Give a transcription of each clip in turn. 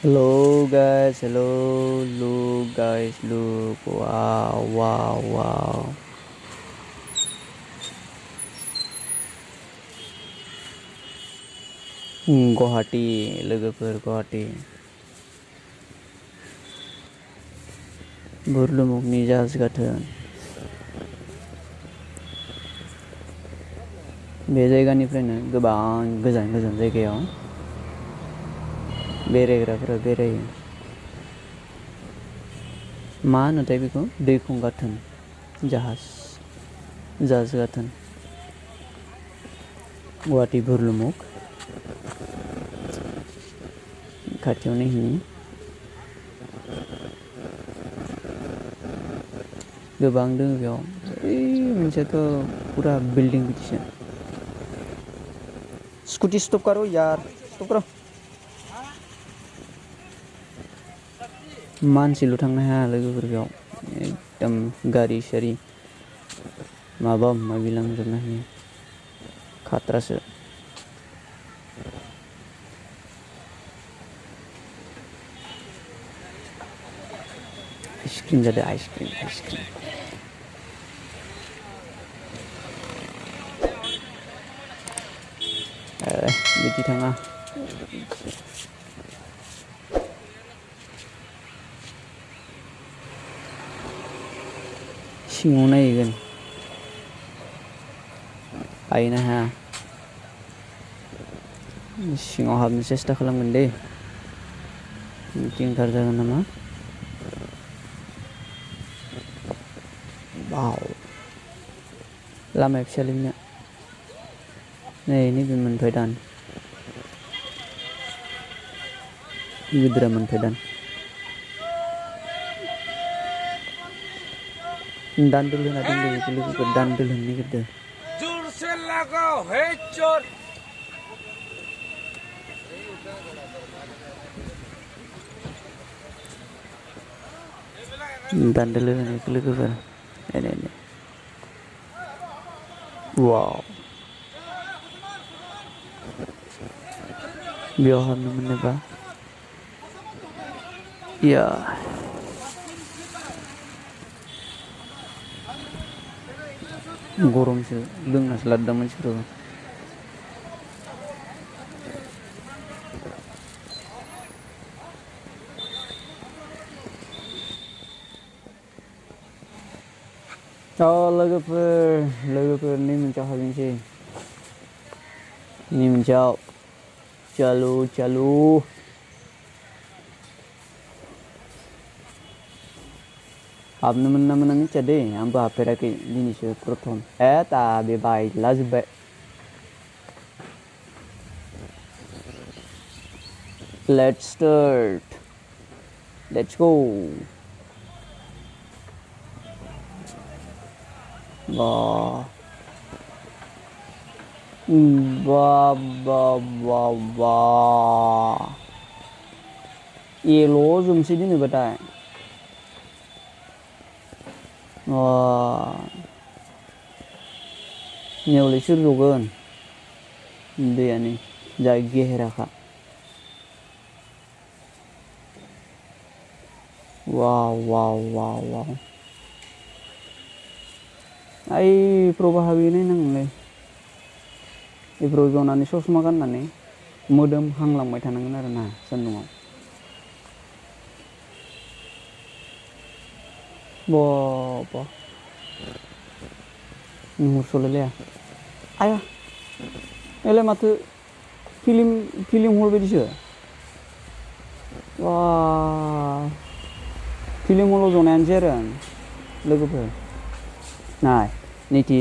Hello guys, look, wow, wow, wow. Guwahati लोगोफोर गुवाहाटी बुरलुमुगनि जाहाज गाथोन बे जायगानिफ्रायनो गोबां गोजान गोजान जायगायाव बेरायग्राफोरा बेरायो मा होनोथाय बेखौ दैखं गाथोन जाहाज गाथोन गुवाहाटी बुरलुमुग खाथियावनो हिनि गोबां दङ बेयाव ओइ मोनसेयाथ' पुरा बिल्डिं बिदिसो स्कुटि स्टप करो यार स्टप करो मानसिल' थांनो हाया लोगोफोर बेयाव एकदम गारि सारि माबा माबि लांजोबनो हायो खाथ्रासो आइसक्रिम जादों आइसक्रिम बिदि थाङा सिङाव नायहैगोन हायोना हाया सिङाव हाबनो सेस्था खालामगोन दे मिटिंथार जागोन नामा वाव लामाया फिसालै बिना नै नैबे मोनफैदान गिदिरा मोनफैदान दान्दोल होना दोनदों बेखौ लोगोफोर दान्दोल होनो नागिरदों जोरसे लगाओ हे चोर दान्दोल होनो बेखौ लोगोफोर नायनाय वाव बेयाव हाबनो मोनोबा या गरमसो लोंनासो लादों मानसिफोराबो लोगोफोर नै मोनसेयाव हाबनोसै नै मोनसेयाव चालु हाबनो मोनो ना मोना मिथिया दे आंबो हाबफेराखै दिनैसो प्रथम दा बे बायला जोब्बाय लेट्स स्टार्ट लेट्स गो बा एल' जोमसै दिनैबाथाय नेवलाय सोर जगोन दैयानो जा गेहेराखा वाव इफ्रावबो हाबहैनाय नांगोनलै इफ्राव जनानै ससमा गाननानै मोदोम हांलांबाय थानांगोन आरो ना सान्दुङाव बा नुहुरस'लायलाया आया एलाय माथो फिल्म हल बायदिसो वा फिल्म हलाव जनायानोसै आरो लोगोफोर नाय नैथि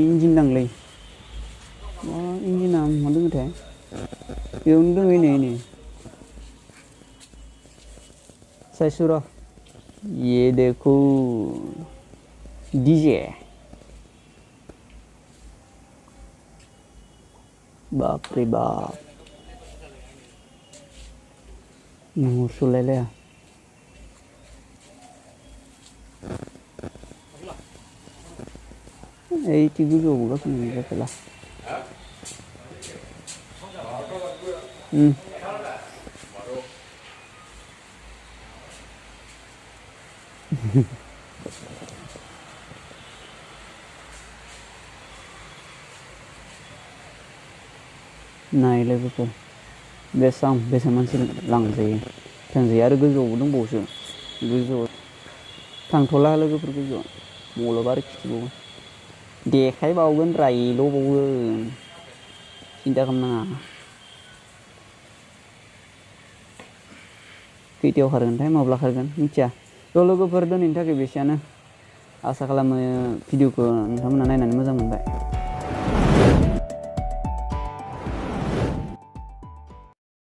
इन्जिन दांलै मा इन्जिना मा दोङोथाय बेयावनो दोङो नै साइसुरा ये देखो डीजे बाप रे बाप नुहुरस'लायलाया ओइथि गोजौआवबो गाखोनो जाफेरला नाय लोगोफोर बेसां मानसि लांजायो थांजायो आरो गोजौआवबो दंबावोसो गोजौआव थांथ'ला लोगोफोर गोजौआव मलब आरो खिथिबावो देखायबावगोन रायल'बावगोन सिन्था खालामनाङा खैथायाव खारगोनथाय माब्ला खारगोन मिथिया थ' लोगोफोर दिनैनि थाखाय बेसेयानो आसा खालामो भिडिअखौ नोंथांमोना नायनानै मोजां मोनबाय